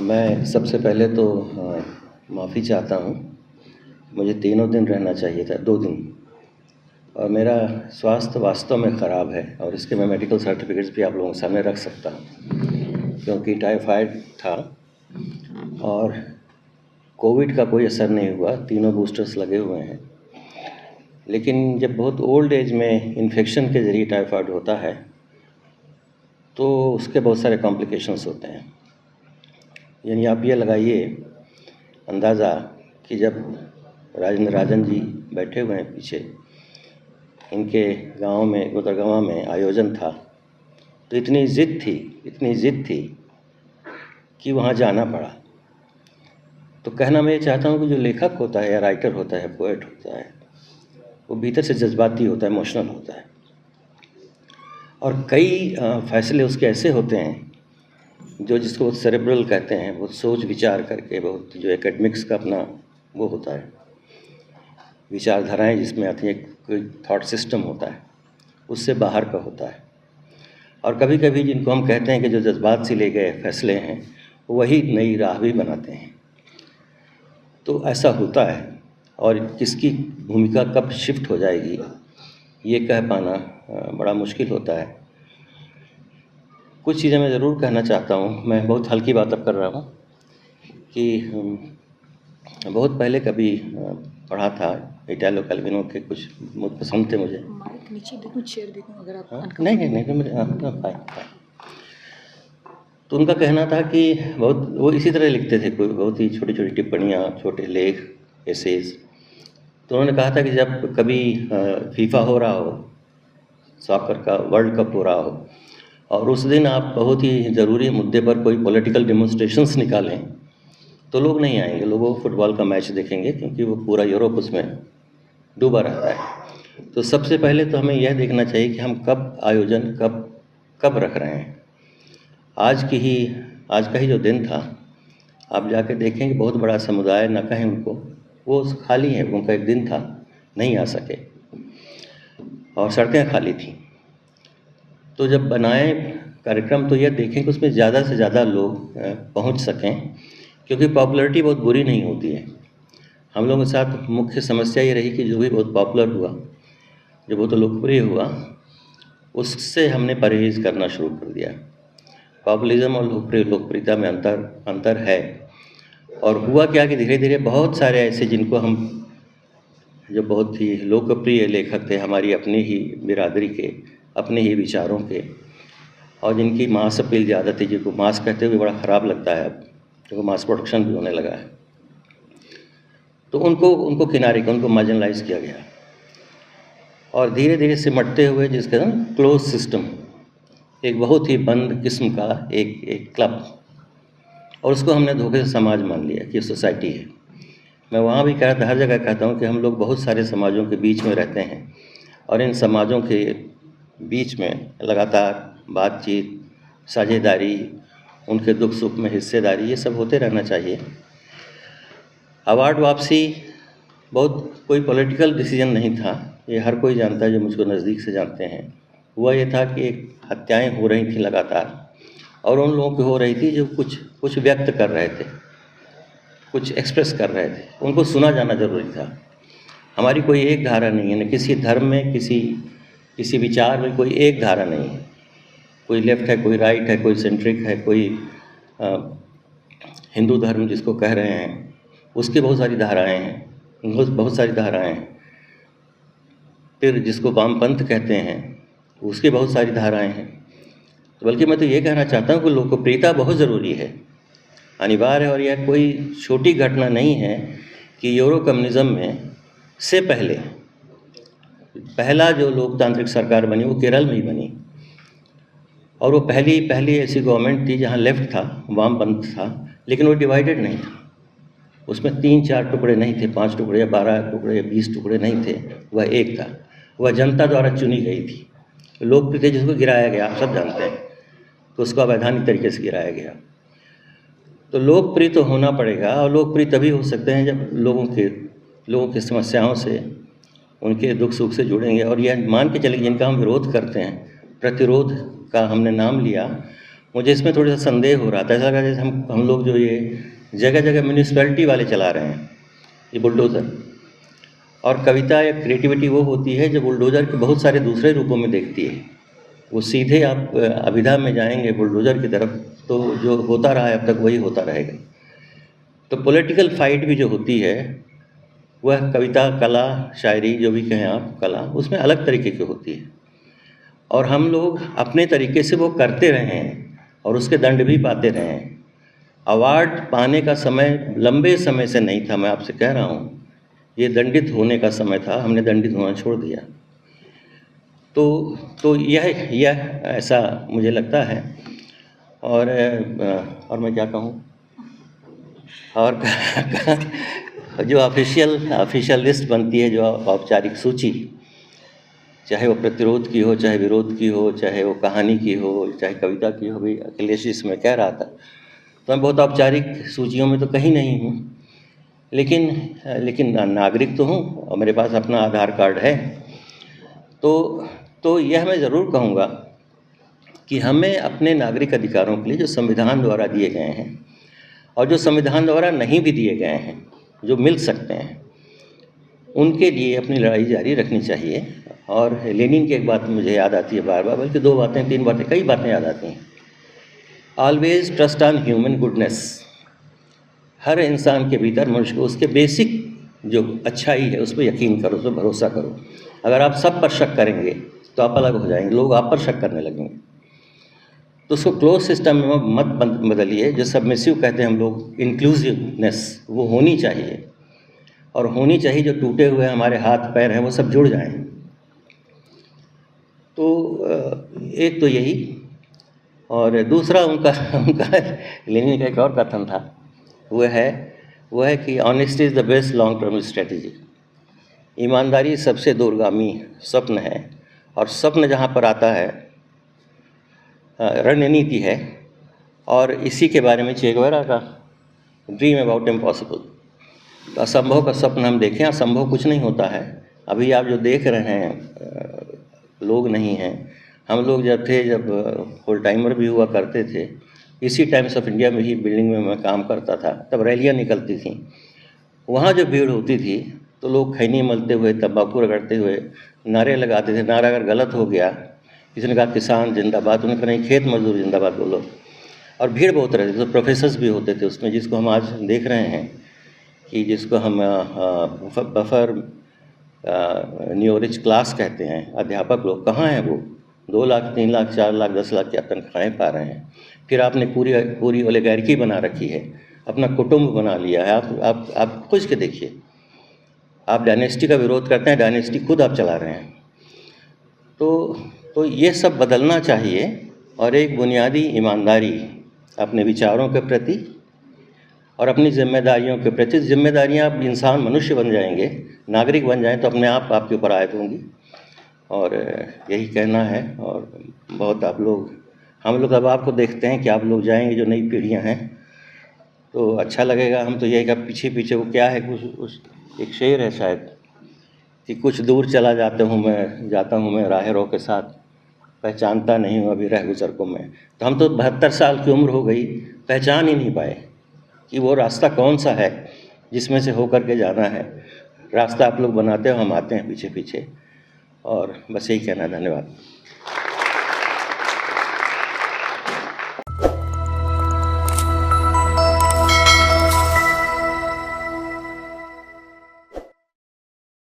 मैं सबसे पहले तो माफ़ी चाहता हूँ। मुझे तीनों दिन रहना चाहिए था, 2 दिन, और मेरा स्वास्थ्य वास्तव में ख़राब है और इसके मैं मेडिकल सर्टिफिकेट्स भी आप लोगों के सामने रख सकता हूँ, क्योंकि टाइफाइड था और कोविड का कोई असर नहीं हुआ, तीनों बूस्टर्स लगे हुए हैं। लेकिन जब बहुत ओल्ड एज में इन्फेक्शन के ज़रिए टाइफाइड होता है तो उसके बहुत सारे कॉम्प्लिकेशंस होते हैं। यानी आप ये लगाइए अंदाज़ा कि जब राजेंद्र राजन जी बैठे हुए हैं पीछे, इनके गांव में, गुदरगांव में आयोजन था, तो इतनी ज़िद थी कि वहाँ जाना पड़ा। तो कहना मैं ये चाहता हूँ कि जो लेखक होता है या राइटर होता है, पोएट होता है, वो भीतर से जज्बाती होता है, इमोशनल होता है, और कई फैसले उसके ऐसे होते हैं जो जिसको सेरेब्रल कहते हैं, बहुत सोच विचार करके, बहुत जो एकेडमिक्स का अपना वो होता है, विचारधाराएं जिसमें आती हैं, कोई थॉट सिस्टम होता है, उससे बाहर का होता है। और कभी कभी जिनको हम कहते हैं कि जो जज्बात से ले गए फैसले हैं, वही नई राह भी बनाते हैं। तो ऐसा होता है, और किसकी भूमिका कब शिफ्ट हो जाएगी ये कह पाना बड़ा मुश्किल होता है। कुछ चीज़ें मैं ज़रूर कहना चाहता हूँ। मैं बहुत हल्की बात अब कर रहा हूँ कि बहुत पहले कभी पढ़ा था इटालो कैल्विनो के, कुछ पसंद थे मुझे। माइक नीचे देखो, चेयर देखो, अगर आप नहीं मुझे फाइन। तो उनका कहना था कि बहुत वो इसी तरह लिखते थे, कोई बहुत ही छोटी छोटी टिप्पणियाँ, छोटे लेख, एसेज। तो उन्होंने कहा था कि जब कभी फीफा हो रहा हो, सॉकर का वर्ल्ड कप हो रहा हो, और उस दिन आप बहुत ही ज़रूरी मुद्दे पर कोई पॉलिटिकल डेमोन्स्ट्रेशंस निकालें, तो लोग नहीं आएंगे, लोग वो फुटबॉल का मैच देखेंगे, क्योंकि वो पूरा यूरोप उसमें डूबा रहता है। तो सबसे पहले तो हमें यह देखना चाहिए कि हम कब आयोजन कब रख रहे हैं। आज का ही जो दिन था, आप जाके देखें कि बहुत बड़ा समुदाय, न कहें उनको, वो खाली है, उनका एक दिन था, नहीं आ सके, और सड़कें खाली थीं। तो जब बनाए कार्यक्रम तो यह देखें कि उसमें ज़्यादा से ज़्यादा लोग पहुंच सकें, क्योंकि पॉपुलैरिटी बहुत बुरी नहीं होती है। हम लोगों के साथ मुख्य समस्या ये रही कि जो भी बहुत पॉपुलर हुआ, जो बहुत लोकप्रिय हुआ, उससे हमने परहेज़ करना शुरू कर दिया। पॉपुलिज्म और लोकप्रियता में अंतर है। और हुआ क्या कि धीरे धीरे बहुत सारे ऐसे, जिनको हम, जो बहुत ही लोकप्रिय लेखक थे, हमारी अपनी ही बिरादरी के, अपने ही विचारों के, और जिनकी मास अपील ज़्यादा थी, जिनको मास कहते हुए बड़ा ख़राब लगता है अब, क्योंकि मास प्रोडक्शन भी होने लगा है, तो उनको किनारे किया, उनको मार्जिनलाइज किया गया। और धीरे धीरे सिमटते हुए, जिसका ना क्लोज सिस्टम, एक बहुत ही बंद किस्म का एक क्लब, और उसको हमने धोखे से समाज मान लिया कि सोसाइटी है। मैं वहाँ भी कहता था, हर जगह कहता हूँ कि हम लोग बहुत सारे समाजों के बीच में रहते हैं, और इन समाजों के बीच में लगातार बातचीत, साझेदारी, उनके दुख सुख में हिस्सेदारी, ये सब होते रहना चाहिए। अवार्ड वापसी बहुत कोई पॉलिटिकल डिसीजन नहीं था, ये हर कोई जानता है जो मुझको नज़दीक से जानते हैं। हुआ ये था कि एक हत्याएं हो रही थी लगातार, और उन लोगों की हो रही थी जो कुछ व्यक्त कर रहे थे, कुछ एक्सप्रेस कर रहे थे, उनको सुना जाना जरूरी था। हमारी कोई एक धारा नहीं है, न किसी धर्म में, किसी विचार में कोई एक धारा नहीं है। कोई लेफ्ट है, कोई राइट है, कोई सेंट्रिक है, कोई हिंदू धर्म जिसको कह रहे हैं, उसकी बहुत सारी धाराएं हैं, बहुत सारी धाराएं हैं। फिर जिसको वामपंथ कहते हैं, उसकी बहुत सारी धाराएं हैं। तो बल्कि मैं तो ये कहना चाहता हूँ कि लोकप्रियता बहुत ज़रूरी है, अनिवार्य है। और यह कोई छोटी घटना नहीं है कि यूरो कम्युनिज्म में से पहला जो लोकतांत्रिक सरकार बनी वो केरल में ही बनी, और वो पहली ऐसी गवर्नमेंट थी जहाँ लेफ्ट था, वामपंथ था, लेकिन वो डिवाइडेड नहीं था। उसमें 3-4 टुकड़े नहीं थे, 5 टुकड़े या 12 टुकड़े या 20 टुकड़े नहीं थे, वह एक था। वह जनता द्वारा चुनी गई थी। लोकप्रिय जिसको गिराया गया, आप सब जानते हैं, तो उसको अवैधानिक तरीके से गिराया गया। तो लोकप्रिय तो होना पड़ेगा, और लोकप्रिय तभी हो सकते हैं जब लोगों की समस्याओं से, उनके दुख सुख से जुड़ेंगे। और यह मान के चले जिनका हम विरोध करते हैं, प्रतिरोध का हमने नाम लिया, मुझे इसमें थोड़ा सा संदेह हो रहा था। ऐसा लगा जैसे हम लोग जो ये जगह जगह म्यूनिसिपैलिटी वाले चला रहे हैं, ये बुलडोज़र। और कविता या क्रिएटिविटी वो होती है जो बुलडोज़र के बहुत सारे दूसरे रूपों में देखती है। वो सीधे आप अभिधा में जाएंगे बुलडोज़र की तरफ, तो जो होता रहा है अब तक वही होता रहेगा। तो पॉलिटिकल फाइट भी जो होती है वह कविता, कला, शायरी, जो भी कहें आप, कला, उसमें अलग तरीके की होती है। और हम लोग अपने तरीके से वो करते रहे हैं और उसके दंड भी पाते रहे हैं। अवार्ड पाने का समय लंबे समय से नहीं था, मैं आपसे कह रहा हूँ, ये दंडित होने का समय था, हमने दंडित होना छोड़ दिया। तो यह ऐसा मुझे लगता है। और मैं क्या कहूँ, और जो ऑफिशियल लिस्ट बनती है, जो औपचारिक सूची, चाहे वो प्रतिरोध की हो, चाहे विरोध की हो, चाहे वो कहानी की हो, चाहे कविता की हो, भी अखिलेश इसमें कह रहा था, तो मैं बहुत औपचारिक सूचियों में तो कहीं नहीं हूँ, लेकिन नागरिक तो हूँ और मेरे पास अपना आधार कार्ड है। तो यह मैं ज़रूर कहूँगा कि हमें अपने नागरिक अधिकारों के लिए जो संविधान द्वारा दिए गए हैं और जो संविधान द्वारा नहीं भी दिए गए हैं, जो मिल सकते हैं, उनके लिए अपनी लड़ाई जारी रखनी चाहिए। और लेनिन की एक बात मुझे याद आती है बार बार, बल्कि 2 बातें, 3 बातें, कई बातें याद आती हैं। Always trust on human goodness. हर इंसान के भीतर, मनुष्य को, उसके बेसिक जो अच्छाई है उस पर यकीन करो, उस पर भरोसा करो। अगर आप सब पर शक करेंगे तो आप अलग हो जाएंगे, लोग आप पर शक करने लगेंगे। तो उसको क्लोज सिस्टम में मत बदलिए। जो सबमिसिव कहते हैं हम लोग, इंक्लूसिवनेस, वो होनी चाहिए। और होनी चाहिए जो टूटे हुए हमारे हाथ पैर हैं वो सब जुड़ जाएं। तो एक तो यही, और दूसरा उनका लेनिन का एक और कथन था, वह है कि honesty is the best long term strategy. ईमानदारी सबसे दूरगामी स्वप्न है, और स्वप्न जहाँ पर आता है रणनीति है। और इसी के बारे में चे गुवेरा का ड्रीम अबाउट इम्पॉसिबल। असंभव का स्वप्न हम देखें, असंभव कुछ नहीं होता है। अभी आप जो देख रहे हैं लोग नहीं हैं। हम लोग जब फुल टाइमर भी हुआ करते थे, इसी टाइम्स ऑफ इंडिया में ही बिल्डिंग में मैं काम करता था, तब रैलियाँ निकलती थीं। वहाँ जो भीड़ होती थी तो लोग खैनी मलते हुए, तंबाकू रगड़ते हुए नारे लगाते थे। नारा अगर गलत हो गया, किसी ने कहा किसान जिंदाबाद, उन्होंने कहा नहीं, खेत मजदूर जिंदाबाद बोलो। और भीड़ बहुत रहती थी। तो प्रोफेसर्स भी होते थे उसमें, जिसको हम आज देख रहे हैं कि जिसको हम बफर न्यूरिच क्लास कहते हैं। अध्यापक लोग कहाँ हैं? वो 2 लाख, 3 लाख, 4 लाख, 10 लाख की तनख्वाहें पा रहे हैं। फिर आपने पूरी ओलिगार्की बना रखी है, अपना कुटुंब बना लिया है। आप खोज के देखिए। आप डायनेस्टी का विरोध करते हैं, डायनेस्टी खुद आप चला रहे हैं। तो ये सब बदलना चाहिए। और एक बुनियादी ईमानदारी अपने विचारों के प्रति और अपनी जिम्मेदारियों के प्रति। जिम्मेदारियां, आप इंसान, मनुष्य बन जाएंगे, नागरिक बन जाएं, तो अपने आप आपके ऊपर आयत होंगी। और यही कहना है। और बहुत हम लोग अब आपको देखते हैं कि आप लोग जाएंगे, जो नई पीढ़ियां हैं, तो अच्छा लगेगा। हम तो यही, पीछे पीछे वो क्या है, कुछ एक शेर है शायद, कि कुछ दूर चला जाता हूँ मैं राहेरों के साथ, पहचानता नहीं हूँ अभी रह गुजर को मैं। तो हम तो 72 साल की उम्र हो गई, पहचान ही नहीं पाए कि वो रास्ता कौन सा है जिसमें से होकर के जाना है। रास्ता आप लोग बनाते हो, हम आते हैं पीछे पीछे। और बस यही कहना है। धन्यवाद।